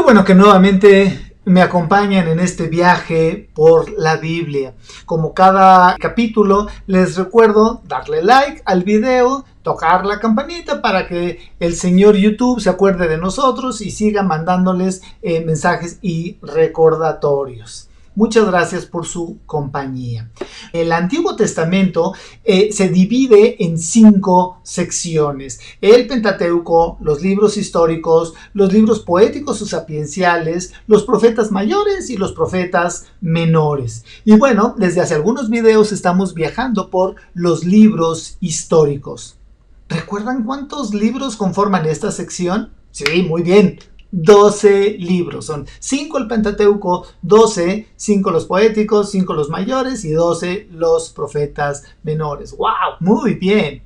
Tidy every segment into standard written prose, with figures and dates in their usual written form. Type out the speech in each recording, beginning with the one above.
bueno que nuevamente me acompañan en este viaje por la Biblia. Como cada capítulo, les recuerdo darle like al video, tocar la campanita para que el señor YouTube se acuerde de nosotros y siga mandándoles mensajes y recordatorios. Muchas gracias por su compañía. El Antiguo Testamento se divide en 5 secciones. El Pentateuco, los libros históricos, los libros poéticos o sapienciales, los profetas mayores y los profetas menores. Y bueno, desde hace algunos videos estamos viajando por los libros históricos. ¿Recuerdan cuántos libros conforman esta sección? Sí, muy bien. 12 libros, son 5 el Pentateuco, 12, 5 los poéticos, 5 los mayores y 12 los profetas menores. ¡Wow! Muy bien.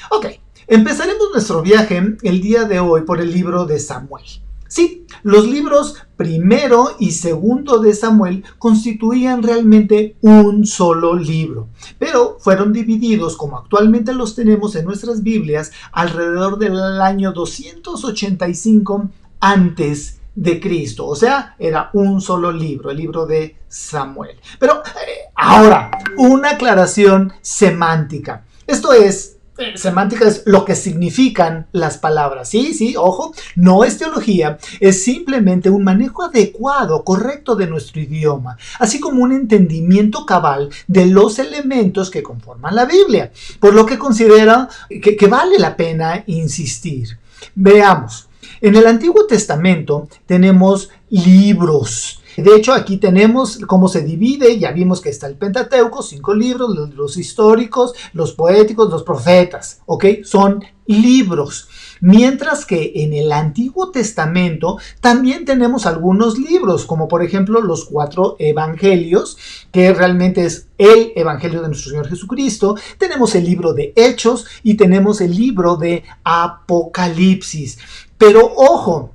Ok, empezaremos nuestro viaje el día de hoy por el libro de Samuel. Sí, los libros primero y segundo de Samuel constituían realmente un solo libro, pero fueron divididos, como actualmente los tenemos en nuestras Biblias, alrededor del año 285 antes de Cristo, o sea, era un solo libro, el libro de Samuel. Pero ahora, una aclaración semántica. Esto es, semántica es lo que significan las palabras. Sí, ojo, no es teología, es simplemente un manejo adecuado, correcto de nuestro idioma, así como un entendimiento cabal de los elementos que conforman la Biblia, por lo que considero que vale la pena insistir. Veamos. En el Antiguo Testamento tenemos libros. De hecho, aquí tenemos cómo se divide. Ya vimos que está el Pentateuco, 5 libros, los libros históricos, los poéticos, los profetas. ¿Ok? Son libros. Mientras que en el Antiguo Testamento también tenemos algunos libros, como por ejemplo los 4 evangelios, que realmente es el evangelio de nuestro Señor Jesucristo. Tenemos el libro de Hechos y tenemos el libro de Apocalipsis. Pero ojo,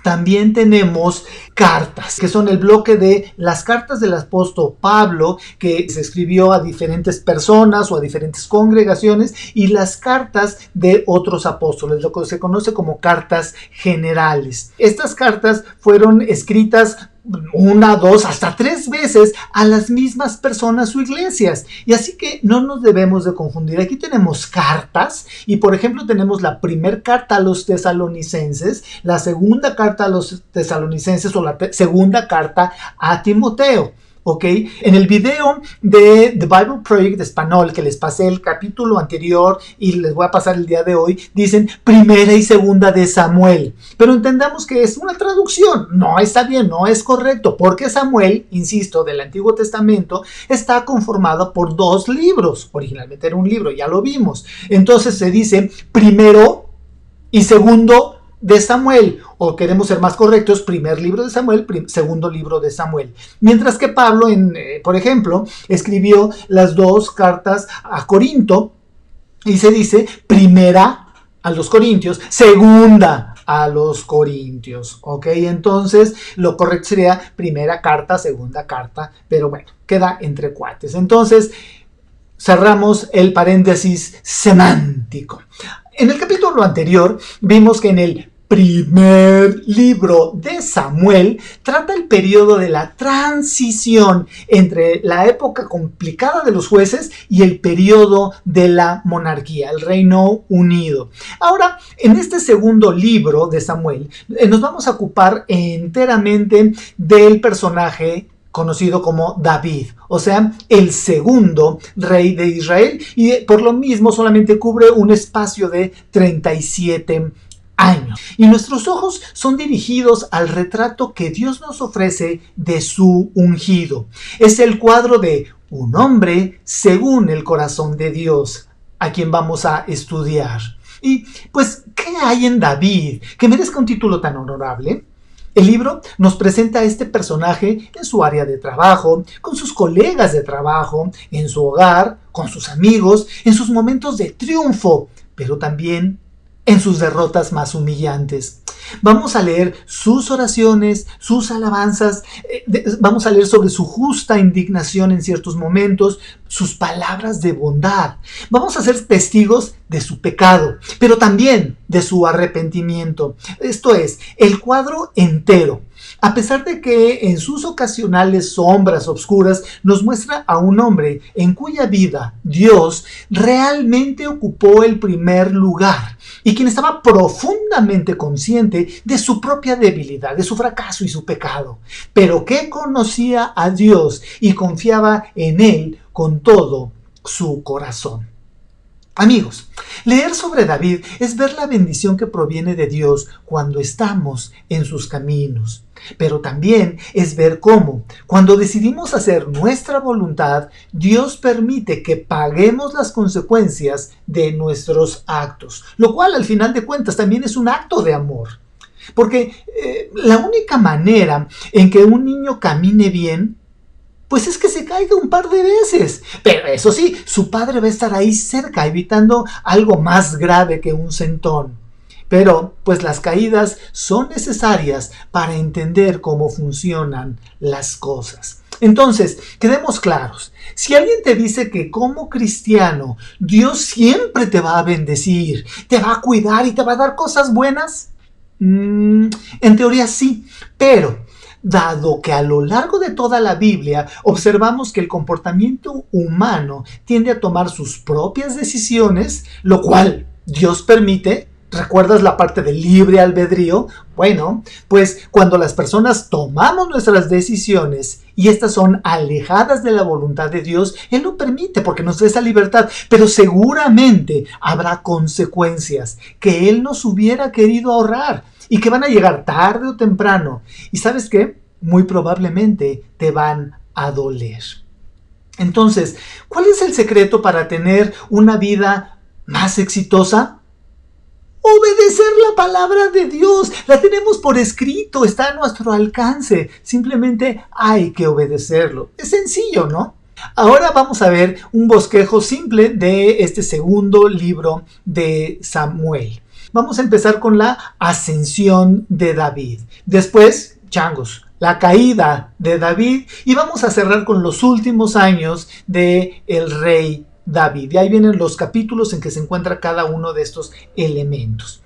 también tenemos cartas, que son el bloque de las cartas del apóstol Pablo, que se escribió a diferentes personas o a diferentes congregaciones, y las cartas de otros apóstoles, lo que se conoce como cartas generales. Estas cartas fueron escritas 1, 2, hasta 3 veces a las mismas personas o iglesias. Y así que no nos debemos de confundir. Aquí tenemos cartas y por ejemplo tenemos la primera carta a los tesalonicenses, la segunda carta a los tesalonicenses o la segunda carta a Timoteo. ¿Ok? En el video de The Bible Project de español, que les pasé el capítulo anterior y les voy a pasar el día de hoy, dicen primera y segunda de Samuel. Pero entendamos que es una traducción. No está bien, no es correcto, porque Samuel, insisto, del Antiguo Testamento, está conformado por 2 libros. Originalmente era un libro, ya lo vimos. Entonces se dice primero y segundo de Samuel, o queremos ser más correctos, primer libro de Samuel, segundo libro de Samuel. Mientras que Pablo, por ejemplo, escribió las 2 cartas a Corinto y se dice primera a los Corintios, segunda a los Corintios. ¿Ok? Entonces, lo correcto sería primera carta, segunda carta, pero bueno, queda entre cuates. Entonces, cerramos el paréntesis semántico. En el capítulo anterior vimos que en el primer libro de Samuel trata el periodo de la transición entre la época complicada de los jueces y el periodo de la monarquía, el Reino Unido. Ahora, en este segundo libro de Samuel, nos vamos a ocupar enteramente del personaje conocido como David, o sea, el segundo rey de Israel, y por lo mismo solamente cubre un espacio de 37 años. Y nuestros ojos son dirigidos al retrato que Dios nos ofrece de su ungido. Es el cuadro de un hombre según el corazón de Dios, a quien vamos a estudiar. Y pues, ¿qué hay en David que merezca un título tan honorable? El libro nos presenta a este personaje en su área de trabajo, con sus colegas de trabajo, en su hogar, con sus amigos, en sus momentos de triunfo, pero también en sus derrotas más humillantes. Vamos a leer sus oraciones, sus alabanzas, vamos a leer sobre su justa indignación en ciertos momentos, sus palabras de bondad. Vamos a ser testigos de su pecado, pero también de su arrepentimiento. Esto es, el cuadro entero. A pesar de que en sus ocasionales sombras oscuras nos muestra a un hombre en cuya vida Dios realmente ocupó el primer lugar y quien estaba profundamente consciente de su propia debilidad, de su fracaso y su pecado, pero que conocía a Dios y confiaba en Él con todo su corazón. Amigos, leer sobre David es ver la bendición que proviene de Dios cuando estamos en sus caminos, pero también es ver cómo, cuando decidimos hacer nuestra voluntad, Dios permite que paguemos las consecuencias de nuestros actos, lo cual al final de cuentas también es un acto de amor. Porque la única manera en que un niño camine bien pues es que se caiga un par de veces. Pero eso sí, su padre va a estar ahí cerca, evitando algo más grave que un sentón. Pero, pues las caídas son necesarias para entender cómo funcionan las cosas. Entonces, quedemos claros. Si alguien te dice que como cristiano, Dios siempre te va a bendecir, te va a cuidar y te va a dar cosas buenas, en teoría sí, pero dado que a lo largo de toda la Biblia observamos que el comportamiento humano tiende a tomar sus propias decisiones, lo cual Dios permite. ¿Recuerdas la parte del libre albedrío? Bueno, pues cuando las personas tomamos nuestras decisiones y estas son alejadas de la voluntad de Dios, Él lo permite porque nos da esa libertad, pero seguramente habrá consecuencias que Él nos hubiera querido ahorrar y que van a llegar tarde o temprano. ¿Y sabes qué? Muy probablemente te van a doler. Entonces, ¿cuál es el secreto para tener una vida más exitosa? Obedecer la palabra de Dios. La tenemos por escrito, está a nuestro alcance. Simplemente hay que obedecerlo. Es sencillo, ¿no? Ahora vamos a ver un bosquejo simple de este segundo libro de Samuel. Vamos a empezar con la ascensión de David. Después, changos, la caída de David. Y vamos a cerrar con los últimos años del rey David. Y ahí vienen los capítulos en que se encuentra cada uno de estos elementos.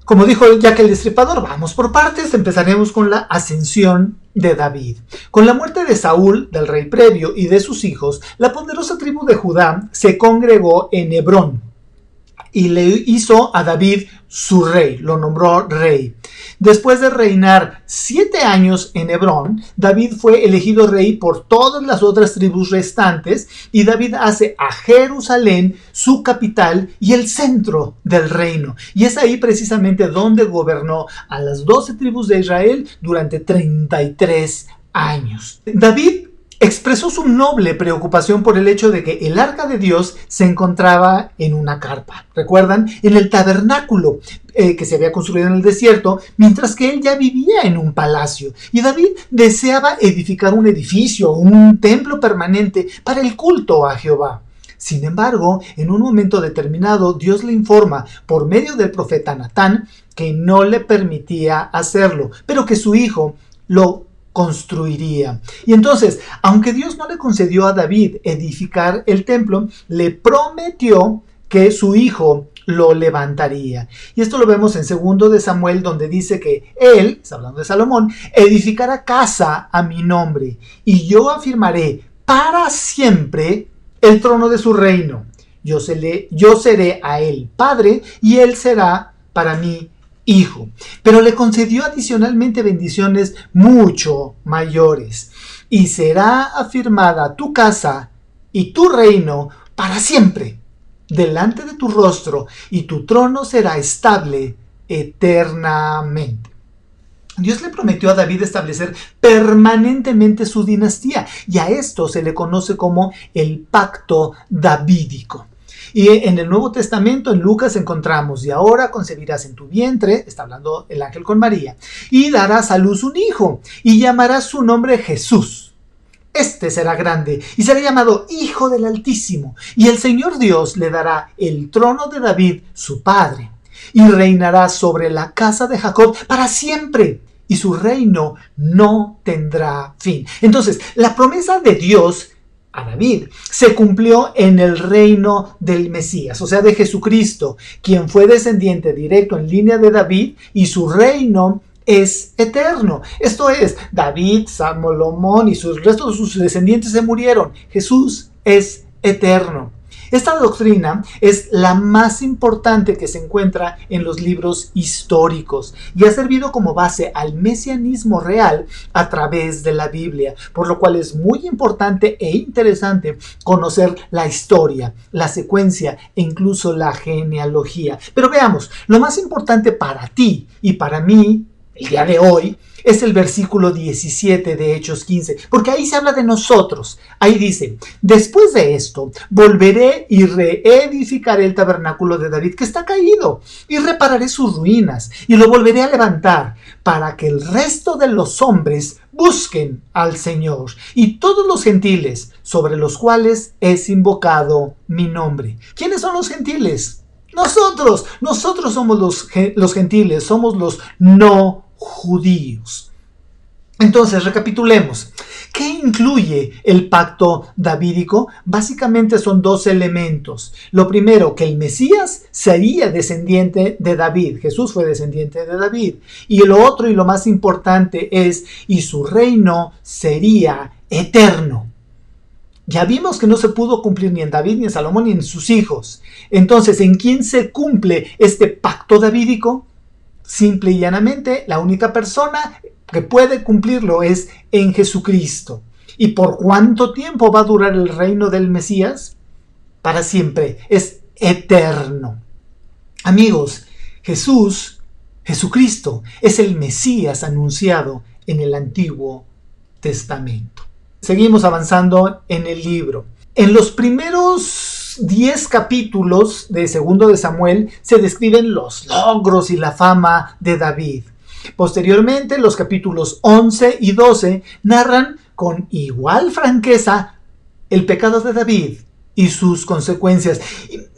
Como dijo Jack el Destripador, vamos por partes. Empezaremos con la ascensión de David. Con la muerte de Saúl, del rey previo, y de sus hijos, la poderosa tribu de Judá se congregó en Hebrón y le hizo a David su rey, lo nombró rey. Después de reinar 7 años en Hebrón, David fue elegido rey por todas las otras tribus restantes y David hace a Jerusalén su capital y el centro del reino. Y es ahí precisamente donde gobernó a las 12 tribus de Israel durante 33 años. David expresó su noble preocupación por el hecho de que el arca de Dios se encontraba en una carpa. ¿Recuerdan? En el tabernáculo que se había construido en el desierto, mientras que él ya vivía en un palacio. Y David deseaba edificar un edificio, un templo permanente para el culto a Jehová. Sin embargo, en un momento determinado, Dios le informa por medio del profeta Natán que no le permitía hacerlo, pero que su hijo lo construiría. Y entonces, aunque Dios no le concedió a David edificar el templo, le prometió que su hijo lo levantaría. Y esto lo vemos en 2 de Samuel, donde dice que él, está hablando de Salomón, edificará casa a mi nombre, y yo afirmaré para siempre el trono de su reino. Yo seré a él padre, y él será para mí hijo. Pero le concedió adicionalmente bendiciones mucho mayores. Y será afirmada tu casa y tu reino para siempre delante de tu rostro, y tu trono será estable eternamente. Dios le prometió a David establecer permanentemente su dinastía, y a esto se le conoce como el pacto davídico. Y en el Nuevo Testamento, en Lucas, encontramos: y ahora concebirás en tu vientre, está hablando el ángel con María, y darás a luz un hijo, y llamarás su nombre Jesús. Este será grande, y será llamado Hijo del Altísimo, y el Señor Dios le dará el trono de David, su padre. y reinará sobre la casa de Jacob para siempre, y su reino no tendrá fin. Entonces, la promesa de Dios a David se cumplió en el reino del Mesías, o sea, de Jesucristo, quien fue descendiente directo en línea de David, y su reino es eterno. Esto es, David, Salomón y el resto de sus descendientes se murieron. Jesús es eterno. Esta doctrina es la más importante que se encuentra en los libros históricos y ha servido como base al mesianismo real a través de la Biblia, por lo cual es muy importante e interesante conocer la historia, la secuencia e incluso la genealogía. Pero veamos, lo más importante para ti y para mí el día de hoy es el versículo 17 de Hechos 15, porque ahí se habla de nosotros. Ahí dice: después de esto, volveré y reedificaré el tabernáculo de David que está caído, y repararé sus ruinas, y lo volveré a levantar, para que el resto de los hombres busquen al Señor, y todos los gentiles sobre los cuales es invocado mi nombre. ¿Quiénes son los gentiles? Nosotros somos los gentiles, somos los no judíos. Entonces, recapitulemos. ¿Qué incluye el pacto davídico? Básicamente son dos elementos. Lo primero, que el Mesías sería descendiente de David. Jesús fue descendiente de David. Y lo otro y lo más importante es, y su reino sería eterno. Ya vimos que no se pudo cumplir ni en David, ni en Salomón, ni en sus hijos. Entonces, ¿en quién se cumple este pacto davídico? Simple y llanamente, la única persona que puede cumplirlo es en Jesucristo. ¿Y por cuánto tiempo va a durar el reino del Mesías? Para siempre, es eterno. Amigos, Jesucristo, es el Mesías anunciado en el Antiguo Testamento. Seguimos avanzando en el libro. En los primeros 10 capítulos de 2 de Samuel se describen los logros y la fama de David. Posteriormente, los capítulos 11 y 12 narran con igual franqueza el pecado de David y sus consecuencias.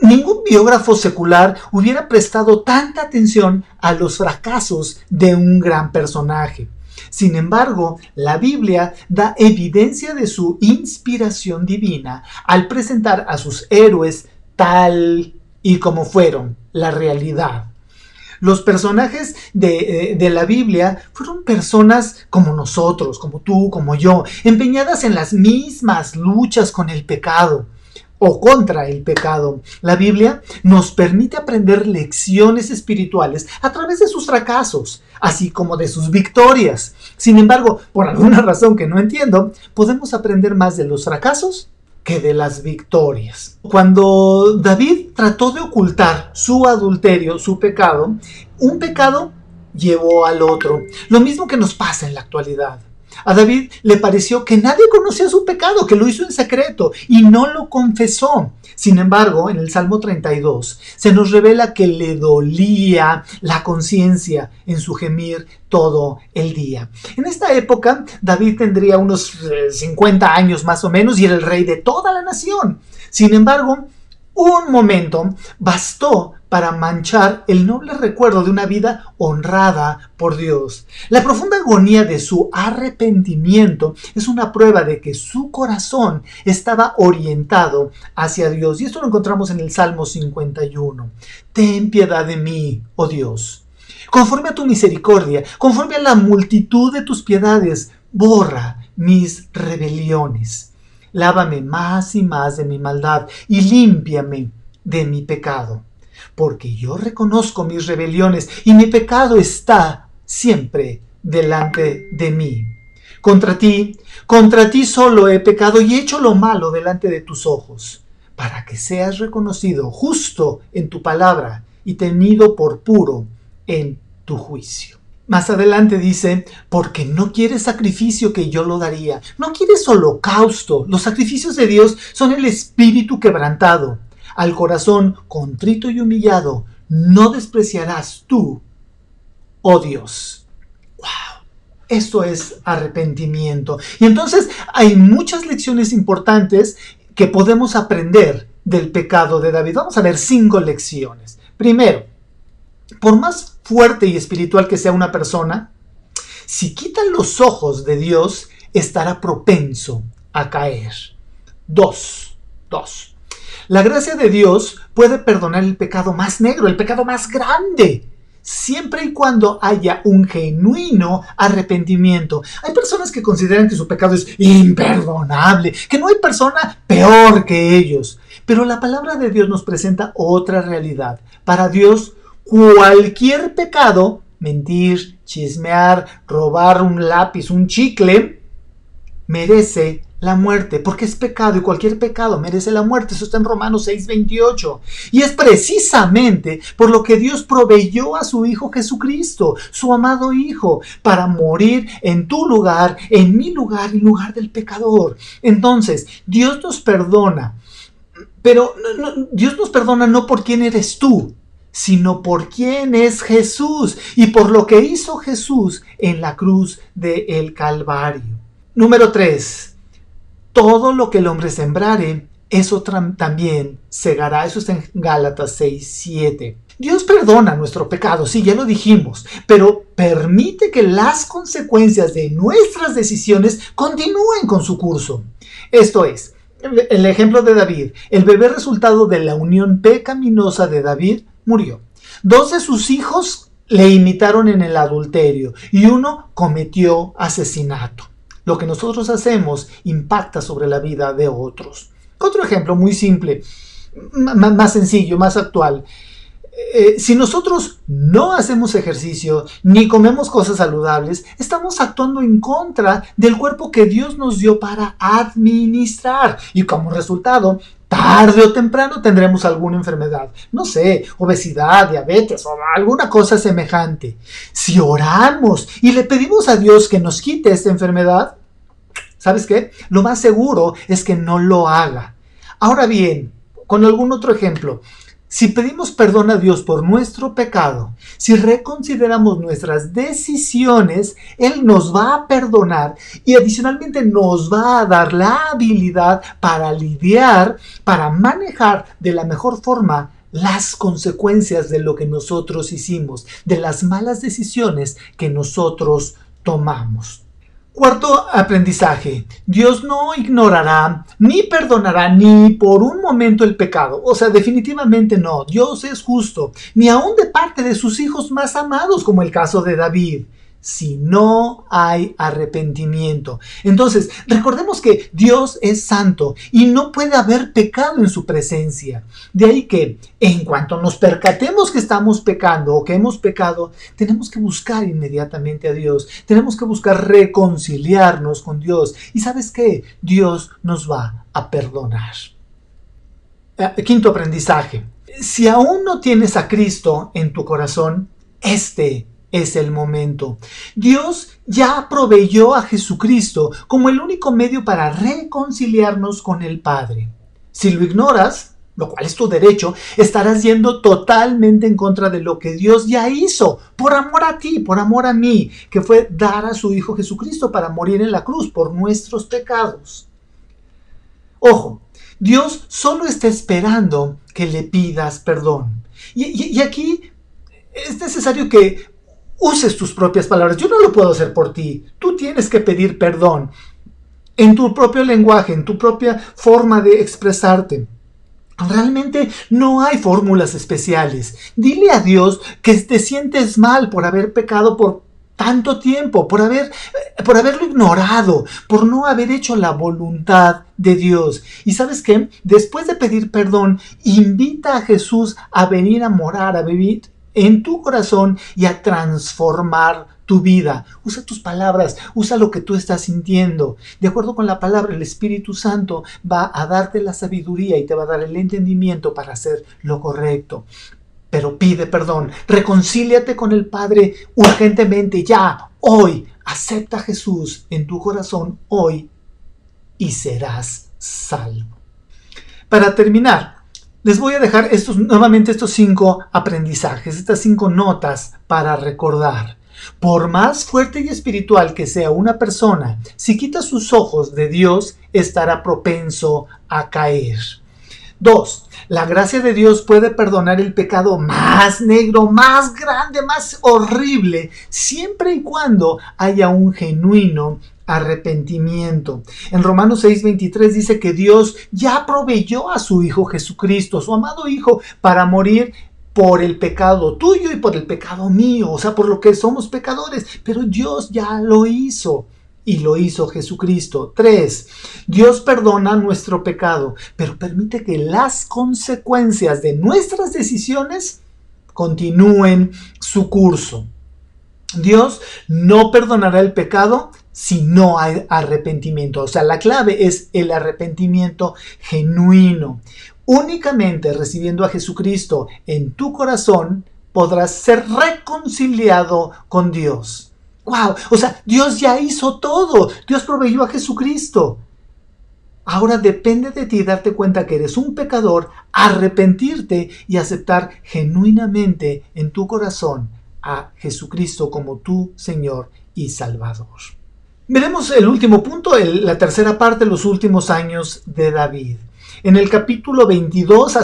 Ningún biógrafo secular hubiera prestado tanta atención a los fracasos de un gran personaje. Sin embargo, la Biblia da evidencia de su inspiración divina al presentar a sus héroes tal y como fueron la realidad. Los personajes de la Biblia fueron personas como nosotros, como tú, como yo, empeñadas en las mismas luchas con el pecado o contra el pecado. La Biblia nos permite aprender lecciones espirituales a través de sus fracasos, así como de sus victorias. Sin embargo, por alguna razón que no entiendo, podemos aprender más de los fracasos que de las victorias. Cuando David trató de ocultar su adulterio, su pecado, un pecado llevó al otro. Lo mismo que nos pasa en la actualidad. A David le pareció que nadie conocía su pecado, que lo hizo en secreto y no lo confesó. Sin embargo, en el Salmo 32 se nos revela que le dolía la conciencia en su gemir todo el día. En esta época, David tendría unos 50 años más o menos y era el rey de toda la nación. Sin embargo, un momento bastó para manchar el noble recuerdo de una vida honrada por Dios. La profunda agonía de su arrepentimiento es una prueba de que su corazón estaba orientado hacia Dios. Y esto lo encontramos en el Salmo 51. Ten piedad de mí, oh Dios. Conforme a tu misericordia, conforme a la multitud de tus piedades, borra mis rebeliones. Lávame más y más de mi maldad y límpiame de mi pecado. Porque yo reconozco mis rebeliones y mi pecado está siempre delante de mí. Contra ti solo he pecado y he hecho lo malo delante de tus ojos, para que seas reconocido justo en tu palabra y tenido por puro en tu juicio. Más adelante dice, porque no quieres sacrificio que yo lo daría, no quieres holocausto. Los sacrificios de Dios son el espíritu quebrantado. Al corazón contrito y humillado no despreciarás tú, oh Dios. ¡Wow! Esto es arrepentimiento. Y entonces hay muchas lecciones importantes que podemos aprender del pecado de David. Vamos a ver 5 lecciones. Primero, Por más fuerte y espiritual que sea una persona, si quita los ojos de Dios, estará propenso a caer. Dos. La gracia de Dios puede perdonar el pecado más negro, el pecado más grande, siempre y cuando haya un genuino arrepentimiento. Hay personas que consideran que su pecado es imperdonable, que no hay persona peor que ellos. Pero la palabra de Dios nos presenta otra realidad. Para Dios, cualquier pecado, mentir, chismear, robar un lápiz, un chicle, merece la muerte, porque es pecado y cualquier pecado merece la muerte. Eso está en Romanos 6:28. Y es precisamente por lo que Dios proveyó a su Hijo Jesucristo, su amado Hijo, para morir en tu lugar, en mi lugar, en lugar del pecador. Entonces, Dios nos perdona, pero Dios nos perdona no por quién eres tú, sino por quién es Jesús y por lo que hizo Jesús en la cruz del Calvario. Número 3. Todo lo que el hombre sembrare, eso también segará. Eso está en Gálatas 6:7. Dios perdona nuestro pecado, sí, ya lo dijimos, pero permite que las consecuencias de nuestras decisiones continúen con su curso. Esto es, el ejemplo de David. El bebé resultado de la unión pecaminosa de David murió. 2 de sus hijos le imitaron en el adulterio y uno cometió asesinato. Lo que nosotros hacemos impacta sobre la vida de otros. Otro ejemplo muy simple, más sencillo, más actual. Si nosotros no hacemos ejercicio ni comemos cosas saludables, estamos actuando en contra del cuerpo que Dios nos dio para administrar. Y como resultado, tarde o temprano tendremos alguna enfermedad. No sé, obesidad, diabetes o alguna cosa semejante. Si oramos y le pedimos a Dios que nos quite esta enfermedad, ¿sabes qué? Lo más seguro es que no lo haga. Ahora bien, con algún otro ejemplo, si pedimos perdón a Dios por nuestro pecado, si reconsideramos nuestras decisiones, Él nos va a perdonar y adicionalmente nos va a dar la habilidad para lidiar, para manejar de la mejor forma las consecuencias de lo que nosotros hicimos, de las malas decisiones que nosotros tomamos. Cuarto aprendizaje. Dios no ignorará ni perdonará ni por un momento el pecado. O sea, definitivamente no. Dios es justo, ni aun de parte de sus hijos más amados, como el caso de David, si no hay arrepentimiento. Entonces, recordemos que Dios es santo y no puede haber pecado en su presencia. De ahí que, en cuanto nos percatemos que estamos pecando o que hemos pecado, tenemos que buscar inmediatamente a Dios. Tenemos que buscar reconciliarnos con Dios. ¿Y sabes qué? Dios nos va a perdonar. Quinto aprendizaje. Si aún no tienes a Cristo en tu corazón, este es el momento. Dios ya proveyó a Jesucristo como el único medio para reconciliarnos con el Padre. Si lo ignoras, lo cual es tu derecho, estarás yendo totalmente en contra de lo que Dios ya hizo, por amor a ti, por amor a mí, que fue dar a su Hijo Jesucristo para morir en la cruz por nuestros pecados. Ojo, Dios solo está esperando que le pidas perdón. Y aquí es necesario que uses tus propias palabras. Yo no lo puedo hacer por ti. Tú tienes que pedir perdón en tu propio lenguaje, en tu propia forma de expresarte. Realmente no hay fórmulas especiales. Dile a Dios que te sientes mal por haber pecado por tanto tiempo, por haberlo ignorado, por no haber hecho la voluntad de Dios. Y ¿sabes qué? Después de pedir perdón, invita a Jesús a venir a morar, a vivir en tu corazón y a transformar tu vida. Usa tus palabras, usa lo que tú estás sintiendo. De acuerdo con la palabra, el Espíritu Santo va a darte la sabiduría y te va a dar el entendimiento para hacer lo correcto. Pero pide perdón, reconcíliate con el Padre urgentemente, ya, hoy. Acepta a Jesús en tu corazón hoy y serás salvo. Para terminar, les voy a dejar nuevamente estos 5 aprendizajes, estas 5 notas para recordar. Por más fuerte y espiritual que sea una persona, si quita sus ojos de Dios, estará propenso a caer. 2. La gracia de Dios puede perdonar el pecado más negro, más grande, más horrible, siempre y cuando haya un genuino arrepentimiento. En Romanos 6:23 dice que Dios ya proveyó a su Hijo Jesucristo, su amado Hijo, para morir por el pecado tuyo y por el pecado mío, o sea, por lo que somos pecadores, pero Dios ya lo hizo. Y lo hizo Jesucristo. 3. Dios perdona nuestro pecado, pero permite que las consecuencias de nuestras decisiones continúen su curso. Dios no perdonará el pecado si no hay arrepentimiento. O sea, la clave es el arrepentimiento genuino. Únicamente recibiendo a Jesucristo en tu corazón podrás ser reconciliado con Dios. ¡Wow! O sea, Dios ya hizo todo. Dios proveyó a Jesucristo. Ahora depende de ti darte cuenta que eres un pecador, arrepentirte y aceptar genuinamente en tu corazón a Jesucristo como tu Señor y Salvador. Veremos el último punto, la tercera parte, los últimos años de David. En el capítulo 22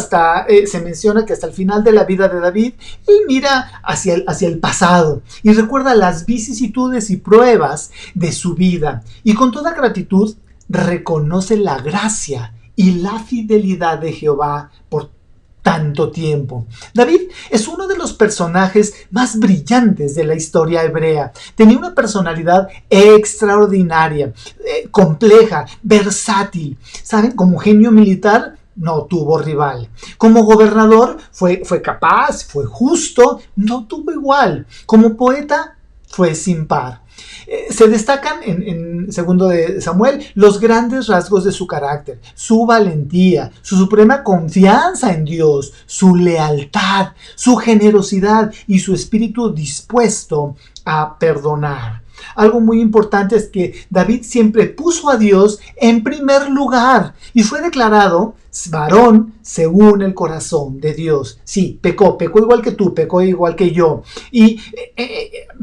se menciona que hasta el final de la vida de David, él mira hacia el pasado y recuerda las vicisitudes y pruebas de su vida. Y con toda gratitud reconoce la gracia y la fidelidad de Jehová por tanto tiempo. David es uno de los personajes más brillantes de la historia hebrea. Tenía una personalidad extraordinaria, compleja, versátil. ¿Saben? Como genio militar no tuvo rival. Como gobernador fue capaz, fue justo, no tuvo igual. Como poeta fue sin par. Se destacan en segundo de Samuel los grandes rasgos de su carácter, su valentía, su suprema confianza en Dios, su lealtad, su generosidad y su espíritu dispuesto a perdonar. Algo muy importante es que David siempre puso a Dios en primer lugar y fue declarado varón según el corazón de Dios. Sí, pecó igual que tú, pecó igual que yo. Y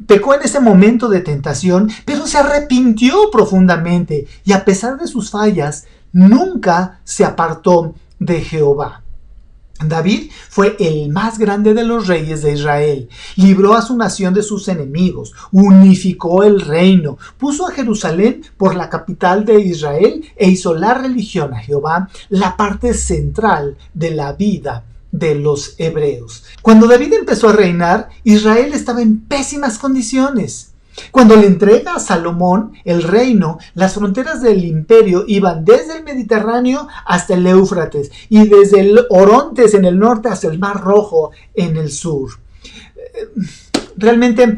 pecó en ese momento de tentación, pero se arrepintió profundamente y a pesar de sus fallas, nunca se apartó de Jehová. David fue el más grande de los reyes de Israel, libró a su nación de sus enemigos, unificó el reino, puso a Jerusalén por la capital de Israel e hizo la religión a Jehová la parte central de la vida de los hebreos. Cuando David empezó a reinar, Israel estaba en pésimas condiciones. Cuando le entrega a Salomón el reino, las fronteras del imperio iban desde el Mediterráneo hasta el Éufrates y desde el Orontes en el norte hasta el Mar Rojo en el sur. Realmente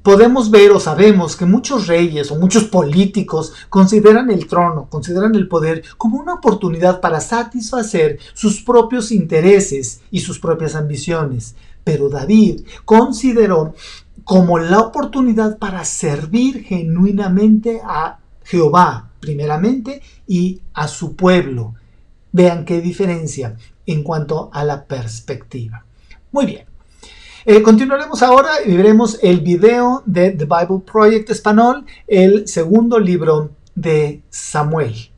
podemos ver o sabemos que muchos reyes o muchos políticos consideran el trono, consideran el poder como una oportunidad para satisfacer sus propios intereses y sus propias ambiciones. Pero David consideró como la oportunidad para servir genuinamente a Jehová, primeramente, y a su pueblo. Vean qué diferencia en cuanto a la perspectiva. Muy bien. Continuaremos ahora y veremos el video de The Bible Project Español, el segundo libro de Samuel.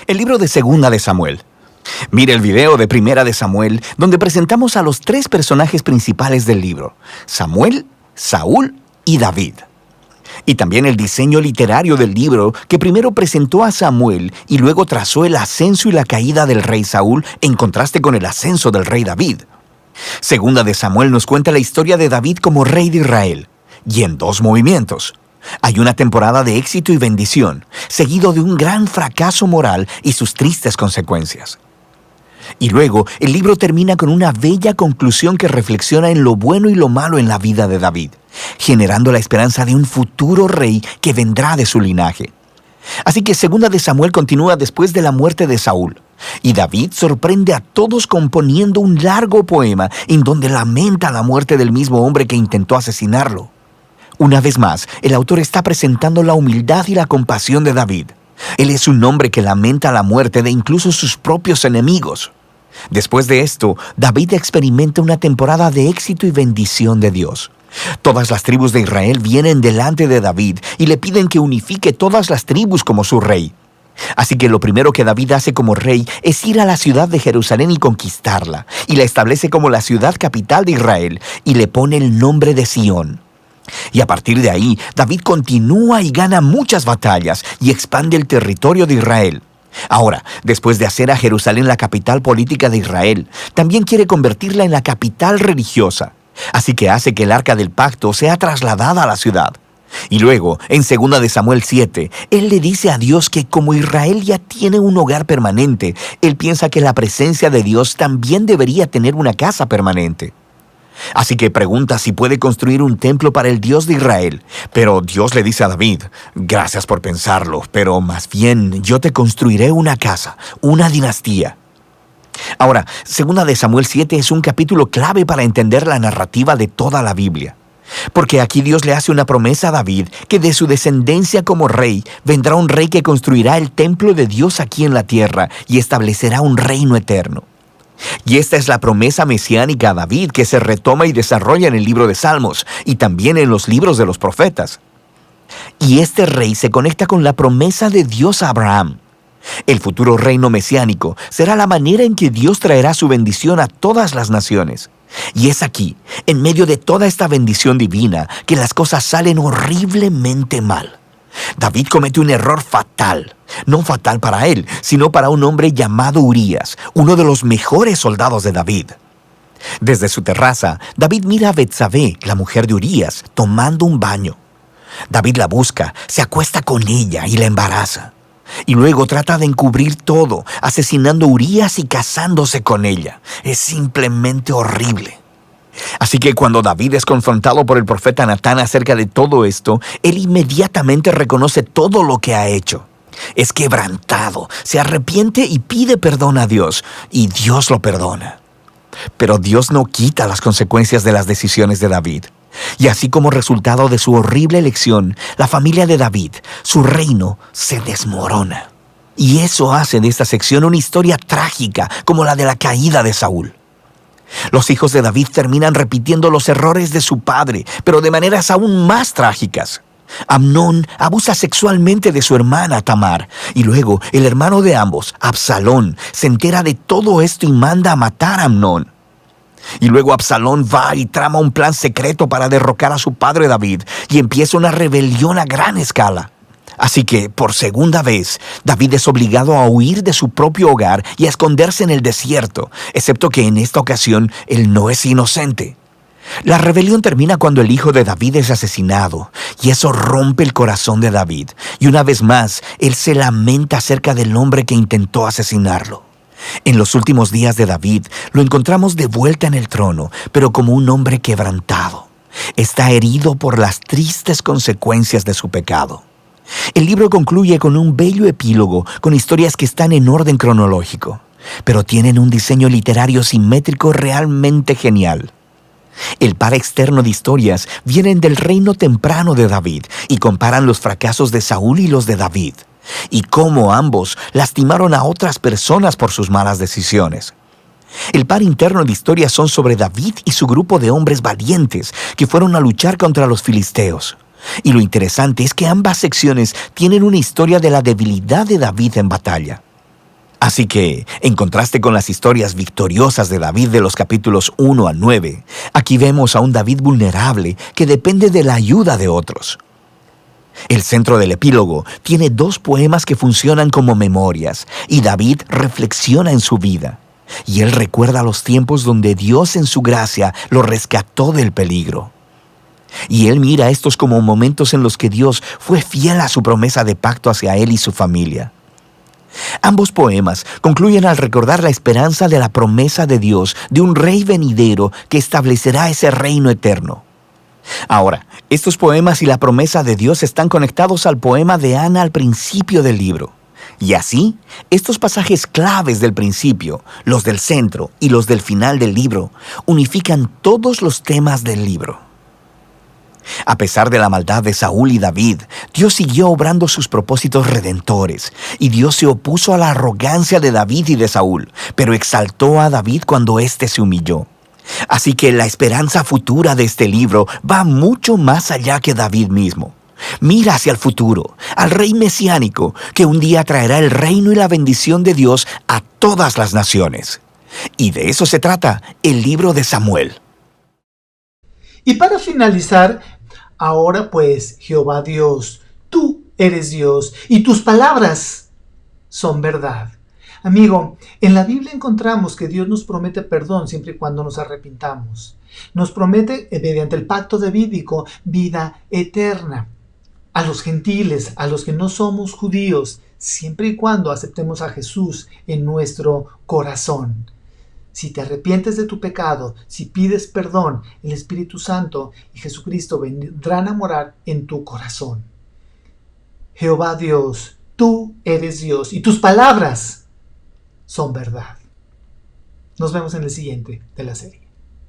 El libro de Segunda de Samuel. Mira el video de Primera de Samuel, donde presentamos a los tres personajes principales del libro: Samuel, Saúl y David. Y también el diseño literario del libro, que primero presentó a Samuel y luego trazó el ascenso y la caída del rey Saúl en contraste con el ascenso del rey David. Segunda de Samuel nos cuenta la historia de David como rey de Israel, y en dos movimientos. Hay una temporada de éxito y bendición, seguido de un gran fracaso moral y sus tristes consecuencias. Y luego, el libro termina con una bella conclusión que reflexiona en lo bueno y lo malo en la vida de David, generando la esperanza de un futuro rey que vendrá de su linaje. Así que Segunda de Samuel continúa después de la muerte de Saúl, y David sorprende a todos componiendo un largo poema en donde lamenta la muerte del mismo hombre que intentó asesinarlo. Una vez más, el autor está presentando la humildad y la compasión de David. Él es un hombre que lamenta la muerte de incluso sus propios enemigos. Después de esto, David experimenta una temporada de éxito y bendición de Dios. Todas las tribus de Israel vienen delante de David y le piden que unifique todas las tribus como su rey. Así que lo primero que David hace como rey es ir a la ciudad de Jerusalén y conquistarla, y la establece como la ciudad capital de Israel, y le pone el nombre de Sión. Y a partir de ahí, David continúa y gana muchas batallas y expande el territorio de Israel. Ahora, después de hacer a Jerusalén la capital política de Israel, también quiere convertirla en la capital religiosa. Así que hace que el arca del pacto sea trasladada a la ciudad. Y luego, en 2 de Samuel 7, él le dice a Dios que como Israel ya tiene un hogar permanente, él piensa que la presencia de Dios también debería tener una casa permanente. Así que pregunta si puede construir un templo para el Dios de Israel. Pero Dios le dice a David: gracias por pensarlo, pero más bien yo te construiré una casa, una dinastía. Ahora, 2 de Samuel 7 es un capítulo clave para entender la narrativa de toda la Biblia. Porque aquí Dios le hace una promesa a David que de su descendencia como rey vendrá un rey que construirá el templo de Dios aquí en la tierra y establecerá un reino eterno. Y esta es la promesa mesiánica a David que se retoma y desarrolla en el libro de Salmos y también en los libros de los profetas. Y este rey se conecta con la promesa de Dios a Abraham. El futuro reino mesiánico será la manera en que Dios traerá su bendición a todas las naciones. Y es aquí, en medio de toda esta bendición divina, que las cosas salen horriblemente mal. David comete un error fatal. No fatal para él, sino para un hombre llamado Urías, uno de los mejores soldados de David. Desde su terraza, David mira a Betsabé, la mujer de Urías, tomando un baño. David la busca, se acuesta con ella y la embaraza. Y luego trata de encubrir todo, asesinando a Urías y casándose con ella. Es simplemente horrible. Así que cuando David es confrontado por el profeta Natán acerca de todo esto, él inmediatamente reconoce todo lo que ha hecho. Es quebrantado, se arrepiente y pide perdón a Dios, y Dios lo perdona. Pero Dios no quita las consecuencias de las decisiones de David. Y así como resultado de su horrible elección, la familia de David, su reino, se desmorona. Y eso hace de esta sección una historia trágica como la de la caída de Saúl. Los hijos de David terminan repitiendo los errores de su padre, pero de maneras aún más trágicas. Amnón abusa sexualmente de su hermana Tamar, y luego el hermano de ambos, Absalón, se entera de todo esto y manda a matar a Amnón. Y luego Absalón va y trama un plan secreto para derrocar a su padre David, y empieza una rebelión a gran escala. Así que, por segunda vez, David es obligado a huir de su propio hogar y a esconderse en el desierto, excepto que en esta ocasión él no es inocente. La rebelión termina cuando el hijo de David es asesinado, y eso rompe el corazón de David, y una vez más, él se lamenta acerca del hombre que intentó asesinarlo. En los últimos días de David, lo encontramos de vuelta en el trono, pero como un hombre quebrantado. Está herido por las tristes consecuencias de su pecado. El libro concluye con un bello epílogo con historias que están en orden cronológico, pero tienen un diseño literario simétrico realmente genial. El par externo de historias vienen del reino temprano de David y comparan los fracasos de Saúl y los de David, y cómo ambos lastimaron a otras personas por sus malas decisiones. El par interno de historias son sobre David y su grupo de hombres valientes que fueron a luchar contra los filisteos. Y lo interesante es que ambas secciones tienen una historia de la debilidad de David en batalla. Así que, en contraste con las historias victoriosas de David de los capítulos 1 al 9, aquí vemos a un David vulnerable que depende de la ayuda de otros. El centro del epílogo tiene 2 poemas que funcionan como memorias, y David reflexiona en su vida. Y él recuerda los tiempos donde Dios en su gracia lo rescató del peligro. Y él mira estos como momentos en los que Dios fue fiel a su promesa de pacto hacia él y su familia. Ambos poemas concluyen al recordar la esperanza de la promesa de Dios de un rey venidero que establecerá ese reino eterno. Ahora, estos poemas y la promesa de Dios están conectados al poema de Ana al principio del libro. Y así, estos pasajes claves del principio, los del centro y los del final del libro, unifican todos los temas del libro. A pesar de la maldad de Saúl y David, Dios siguió obrando sus propósitos redentores, y Dios se opuso a la arrogancia de David y de Saúl, pero exaltó a David cuando éste se humilló. Así que la esperanza futura de este libro va mucho más allá que David mismo. Mira hacia el futuro, al Rey mesiánico, que un día traerá el reino y la bendición de Dios a todas las naciones. Y de eso se trata el libro de Samuel. Y para finalizar, ahora pues, Jehová Dios, tú eres Dios y tus palabras son verdad. Amigo, en la Biblia encontramos que Dios nos promete perdón siempre y cuando nos arrepintamos. Nos promete, mediante el pacto davídico, vida eterna. A los gentiles, a los que no somos judíos, siempre y cuando aceptemos a Jesús en nuestro corazón. Si te arrepientes de tu pecado, si pides perdón, el Espíritu Santo y Jesucristo vendrán a morar en tu corazón. Jehová Dios, tú eres Dios y tus palabras son verdad. Nos vemos en el siguiente de la serie.